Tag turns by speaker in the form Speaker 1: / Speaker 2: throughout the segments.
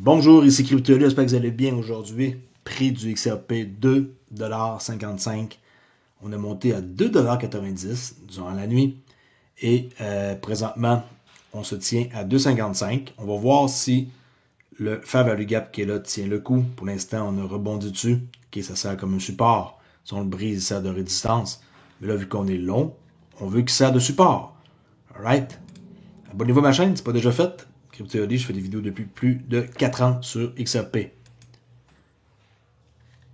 Speaker 1: Bonjour, ici CryptoLu, j'espère que vous allez bien aujourd'hui. Prix du XRP 2,55$. On a monté à 2,90$ durant la nuit. Et présentement, on se tient à 2,55$. On va voir si le Fair Value Gap qui est là tient le coup. Pour l'instant, on a rebondi dessus. Okay, ça sert comme un support. Si on le brise, il sert de résistance. Mais là, vu qu'on est long, on veut qu'il sert de support. Alright? Abonnez-vous à ma chaîne, c'est pas déjà fait. CryptoLu, je fais des vidéos depuis plus de 4 ans sur XRP.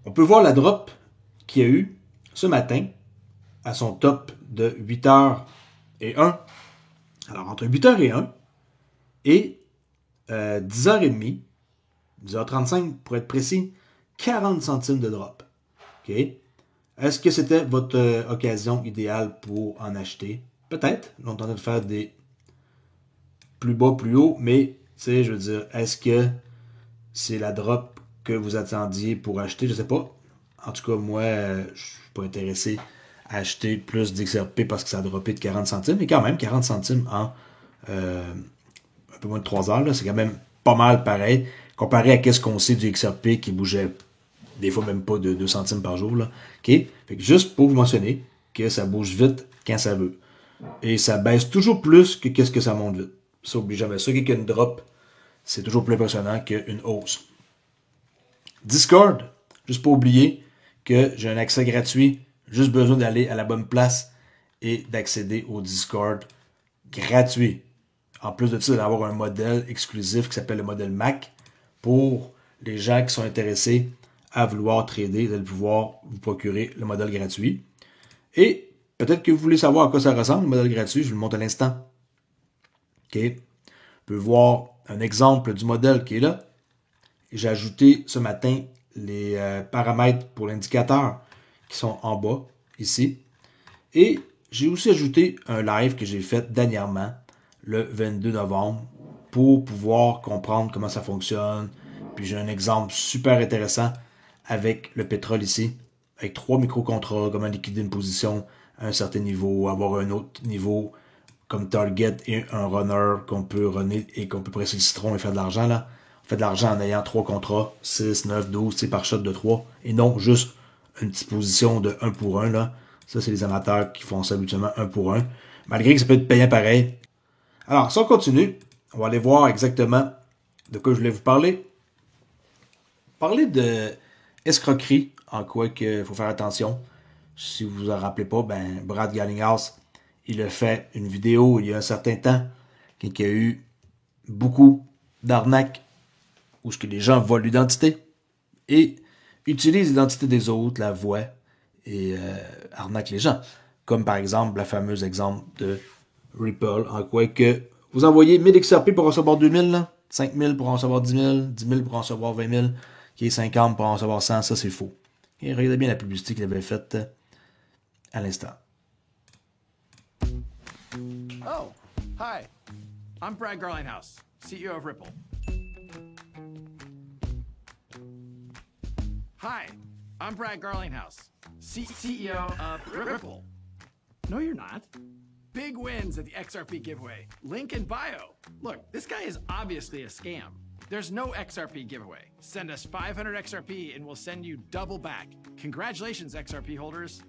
Speaker 1: On peut voir la drop qu'il y a eu ce matin à son top de 8h01. Alors, entre 8h01 et 10h30, 10h35 pour être précis, 40 centimes de drop. Okay? Est-ce que c'était votre occasion idéale pour en acheter? Peut-être. On est en train de faire des plus bas, plus haut, mais, tu sais, je veux dire, est-ce que c'est la drop que vous attendiez pour acheter? Je sais pas. En tout cas, moi, je suis pas intéressé à acheter plus d'XRP parce que ça a droppé de 40 centimes, mais quand même, 40 centimes en un peu moins de 3 heures, c'est quand même pas mal pareil, comparé à ce qu'on sait du XRP qui bougeait des fois même pas de 2 centimes par jour. Là. Okay? Fait que juste pour vous mentionner que ça bouge vite quand ça veut. Et ça baisse toujours plus que ce que ça monte vite. Ça, oublie jamais ça. Qu'une drop, c'est toujours plus impressionnant qu'une hausse. Discord, juste pas oublier que j'ai un accès gratuit. Juste besoin d'aller à la bonne place et d'accéder au Discord gratuit. En plus de ça, d'avoir un modèle exclusif qui s'appelle le modèle Mac pour les gens qui sont intéressés à vouloir trader, vous allez pouvoir vous procurer le modèle gratuit. Et peut-être que vous voulez savoir à quoi ça ressemble, le modèle gratuit, je vous le montre à l'instant. OK. On peut voir un exemple du modèle qui est là. J'ai ajouté ce matin les paramètres pour l'indicateur qui sont en bas, ici. Et j'ai aussi ajouté un live que j'ai fait dernièrement, le 22 novembre, pour pouvoir comprendre comment ça fonctionne. Puis j'ai un exemple super intéressant avec le pétrole ici, avec 3 micro-contrats, comment liquider une position à un certain niveau, avoir un autre niveau comme target et un runner qu'on peut runner et qu'on peut presser le citron et faire de l'argent là. On fait de l'argent en ayant 3 contrats, 6, 9, 12, c'est par shot de 3, et non juste une petite position de 1 pour 1 là. Ça, c'est les amateurs qui font ça habituellement 1 pour 1. Malgré que ça peut être payant pareil. Alors, si on continue, on va aller voir exactement de quoi je voulais vous parler. Parler de escroquerie, en quoi il faut faire attention. Si vous vous en rappelez pas, ben Brad Garlinghouse, il a fait une vidéo il y a un certain temps, qu'il y a eu beaucoup d'arnaques où ce que les gens volent l'identité et utilisent l'identité des autres, la voix, et arnaquent les gens. Comme par exemple, la fameuse exemple de Ripple, en quoi que vous envoyez 1000 XRP pour en recevoir 2000, là, 5000 pour en recevoir 10 000, 10 000 pour en recevoir 20 000, qui est 50 pour en recevoir 100, ça c'est faux. Et regardez bien la publicité qu'il avait faite à l'instant.
Speaker 2: Oh, hi. I'm Brad Garlinghouse, CEO of Ripple. Hi, I'm Brad Garlinghouse, CEO of Ripple. No, you're not. Big wins at the XRP giveaway. Link in bio. Look, this guy is obviously a scam. There's no XRP giveaway. Send us 500 XRP and we'll send you double back. Congratulations, XRP holders.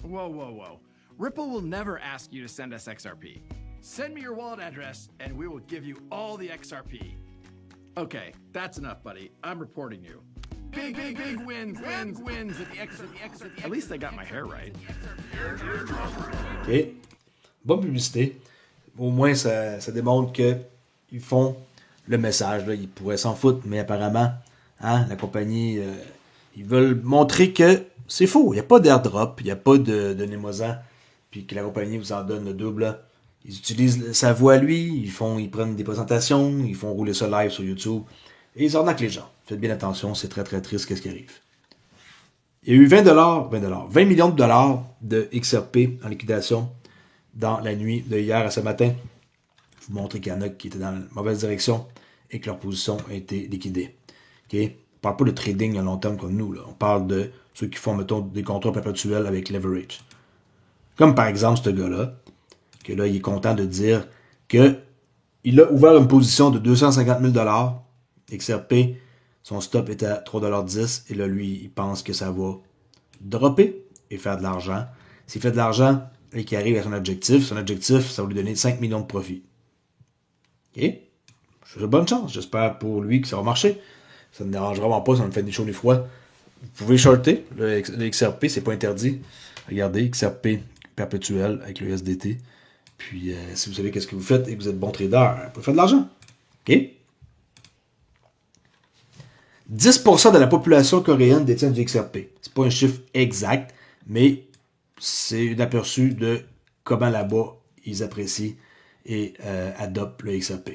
Speaker 2: Whoa, whoa, whoa. Ripple will never ask you to send us XRP. Send me your wallet address and we will give you all the XRP. Okay, that's enough, buddy. I'm reporting you. Big wins at the XRP. At least I got my hair right.
Speaker 1: OK. Bonne publicité. Au moins, ça démontre qu'ils font le message. Là. Ils pourraient s'en foutre, mais apparemment, hein, la compagnie, ils veulent montrer que c'est faux. Il n'y a pas d'airdrop, il n'y a pas de Nemosan, puis que la compagnie vous en donne le double. Là. Ils utilisent sa voix à lui, ils prennent des présentations, ils font rouler ça live sur YouTube, et ils arnaquent les gens. Faites bien attention, c'est très très triste qu'est-ce qui arrive. Il y a eu 20 millions de dollars de XRP en liquidation dans la nuit de hier à ce matin. Je vous montrer qu'il y en a qui étaient dans la mauvaise direction et que leur position a été liquidée. Okay? On ne parle pas de trading à long terme comme nous. Là. On parle de ceux qui font, mettons, des contrats perpétuels avec leverage. Comme par exemple ce gars-là, que là, il est content de dire qu'il a ouvert une position de 250 000 $. XRP, son stop est à 3,10$ et là, lui, il pense que ça va dropper et faire de l'argent. S'il fait de l'argent et qu'il arrive à son objectif, ça va lui donner 5 millions de profits. OK? Je souhaite bonne chance. J'espère pour lui que ça va marcher. Ça ne me dérange vraiment pas, ça me fait des chauds des froids. Vous pouvez shorter le XRP, c'est pas interdit. Regardez, XRP perpétuel avec le USDT. Puis, si vous savez qu'est-ce que vous faites et que vous êtes bon trader, vous pouvez faire de l'argent. OK? 10% de la population coréenne détient du XRP. C'est pas un chiffre exact, mais c'est un aperçu de comment là-bas ils apprécient et adoptent le XRP.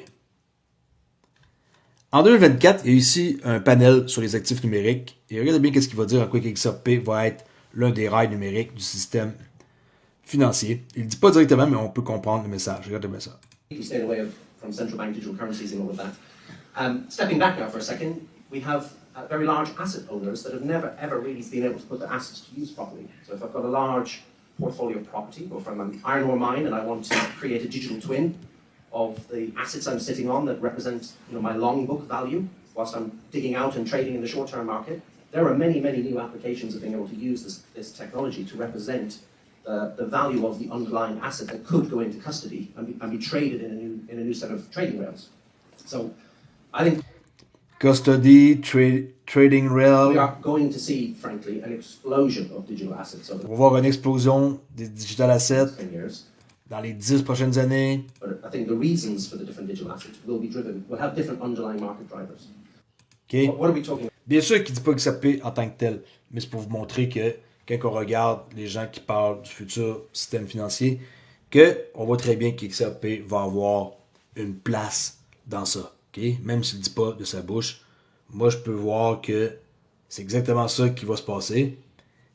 Speaker 1: En 2024, il y a ici un panel sur les actifs numériques. Et regardez bien qu'est-ce qu'il va dire en quoi que XRP va être l'un des rails numériques du système financier. Il ne dit pas directement, mais on peut comprendre le message. Regardez bien ça.
Speaker 3: Stepping back now for a second, we have very large asset owners that have never ever really been able to put their assets to use properly. So if I've got a large portfolio of property, or from an iron ore mine, and I want to create a digital twin of the assets I'm sitting on that represent, my long book value, whilst I'm digging out and trading in the short-term market, there are many, many new applications of being able to use this technology to represent the value of the underlying asset that could go into custody and be traded in a new set of trading rails. So I think
Speaker 1: Custody, trading rail.
Speaker 3: We are going to see, frankly, an explosion of digital assets.
Speaker 1: On va voir une explosion des digital assets dans les 10 prochaines années.
Speaker 3: But I think the reasons for the different digital assets will have different underlying market drivers.
Speaker 1: Okay.
Speaker 3: What are we talking about?
Speaker 1: Bien sûr qu'il ne dit pas XRP en tant que tel, mais c'est pour vous montrer que quand on regarde les gens qui parlent du futur système financier, qu'on voit très bien qu'XRP va avoir une place dans ça. Okay? Même s'il ne dit pas de sa bouche, moi je peux voir que c'est exactement ça qui va se passer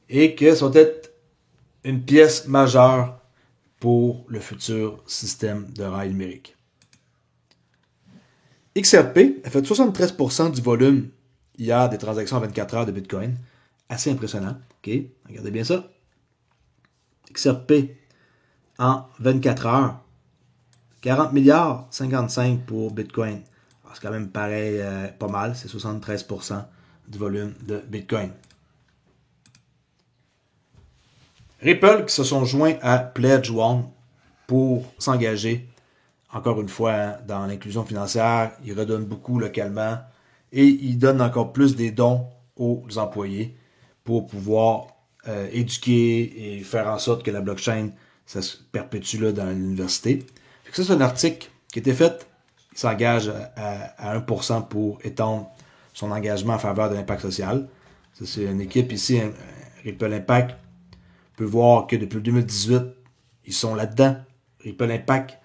Speaker 1: et que ça va être une pièce majeure pour le futur système de rail numérique. XRP a fait 73% du volume hier des transactions en 24 heures de Bitcoin. Assez impressionnant. Okay? Regardez bien ça. XRP en 24 heures. 40 milliards, 55 pour Bitcoin. Alors, c'est quand même pareil, pas mal. C'est 73% du volume de Bitcoin. Ripple qui se sont joints à Pledge One pour s'engager, encore une fois, hein, dans l'inclusion financière. Ils redonnent beaucoup localement et ils donnent encore plus des dons aux employés pour pouvoir éduquer et faire en sorte que la blockchain ça se perpétue là, dans l'université. Ça, c'est un article qui a été fait. Il s'engage à 1% pour étendre son engagement en faveur de l'impact social. Ça, c'est une équipe ici, Ripple Impact. On peut voir que depuis 2018, ils sont là-dedans, Ripple Impact.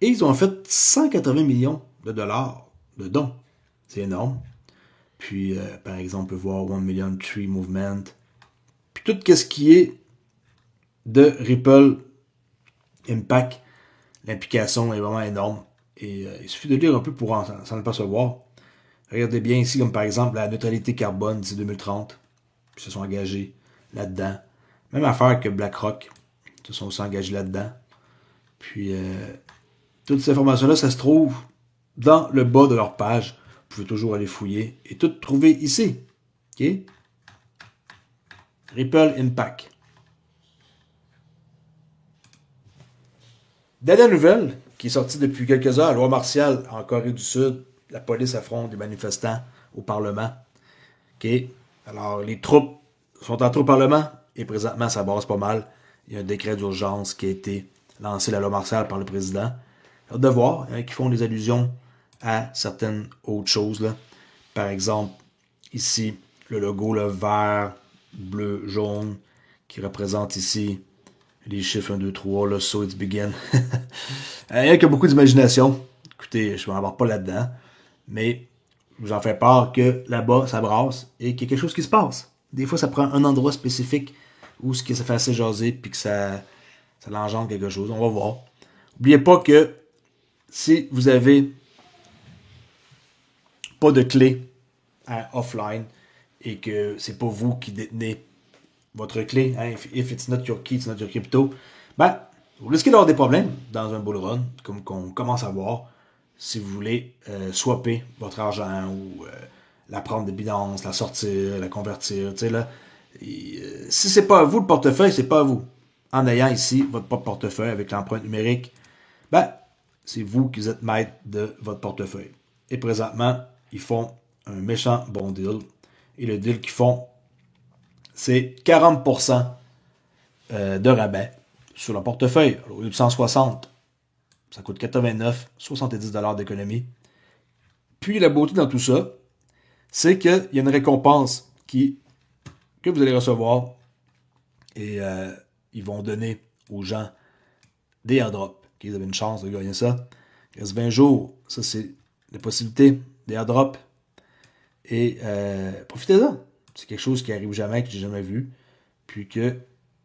Speaker 1: Et ils ont fait 180 millions de dollars de dons. C'est énorme. Puis, par exemple, on peut voir 1 Million Tree Movement. Puis tout ce qui est de Ripple Impact, l'implication est vraiment énorme. Et il suffit de lire un peu pour s'en apercevoir. Regardez bien ici, comme par exemple la neutralité carbone d'ici 2030. Puis ils se sont engagés là-dedans. Même affaire que BlackRock. Ils se sont aussi engagés là-dedans. Puis, toutes ces informations-là, ça se trouve dans le bas de leur page. Vous pouvez toujours aller fouiller et tout trouver ici. OK? Ripple Impact. Dernière nouvelle qui est sortie depuis quelques heures, loi martiale en Corée du Sud. La police affronte des manifestants au Parlement. OK? Alors, les troupes sont entrées au Parlement et présentement, ça brasse pas mal. Il y a un décret d'urgence qui a été lancé, la loi martiale, par le président. Alors, de voir, qui font des allusions à certaines autres choses. Là. Par exemple, ici, le logo là, vert, bleu, jaune, qui représente ici les chiffres 1, 2, 3, là, so it's begin. Il y a beaucoup d'imagination. Écoutez, je ne m'embarque pas là-dedans, mais je vous en fais part que là-bas, ça brasse et qu'il y a quelque chose qui se passe. Des fois, ça prend un endroit spécifique où ça fait assez jaser puis que ça l'engendre quelque chose. On va voir. N'oubliez pas que si vous avez pas de clé offline et que c'est pas vous qui détenez votre clé, hein, if it's not your key, it's not your crypto, ben, vous risquez d'avoir des problèmes dans un bull run, comme qu'on commence à voir. si vous voulez swapper votre argent ou la prendre de Binance, la sortir, la convertir. Tu sais, là, si c'est pas à vous le portefeuille, c'est pas à vous. En ayant ici votre propre portefeuille avec l'empreinte numérique, ben, c'est vous qui êtes maître de votre portefeuille. Et présentement, ils font un méchant bon deal. Et le deal qu'ils font, c'est 40% de rabais sur le portefeuille. Alors, au lieu de 160, ça coûte 89, 70$ d'économie. Puis la beauté dans tout ça, c'est qu'il y a une récompense que vous allez recevoir et ils vont donner aux gens des airdrops. Okay, vous avez une chance de gagner ça. Il reste 20 jours. Ça, c'est la possibilité des airdrops. Et profitez-en. C'est quelque chose qui n'arrive jamais, que j'ai jamais vu. Puis que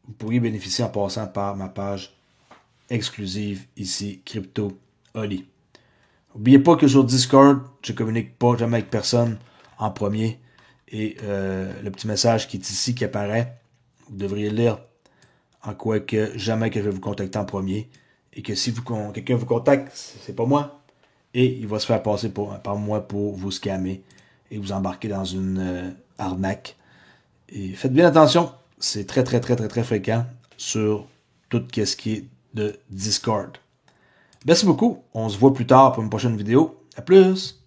Speaker 1: vous pourriez bénéficier en passant par ma page exclusive ici, Crypto Oli. N'oubliez pas que sur Discord, je ne communique pas jamais avec personne en premier. Et le petit message qui est ici, qui apparaît, vous devriez lire en quoi que jamais que je vais vous contacter en premier. Et que si quelqu'un vous contacte, c'est pas moi. Et il va se faire passer par moi pour vous scammer et vous embarquer dans une arnaque. Et faites bien attention, c'est très très très très très fréquent sur tout ce qui est de Discord. Merci beaucoup, on se voit plus tard pour une prochaine vidéo. À plus!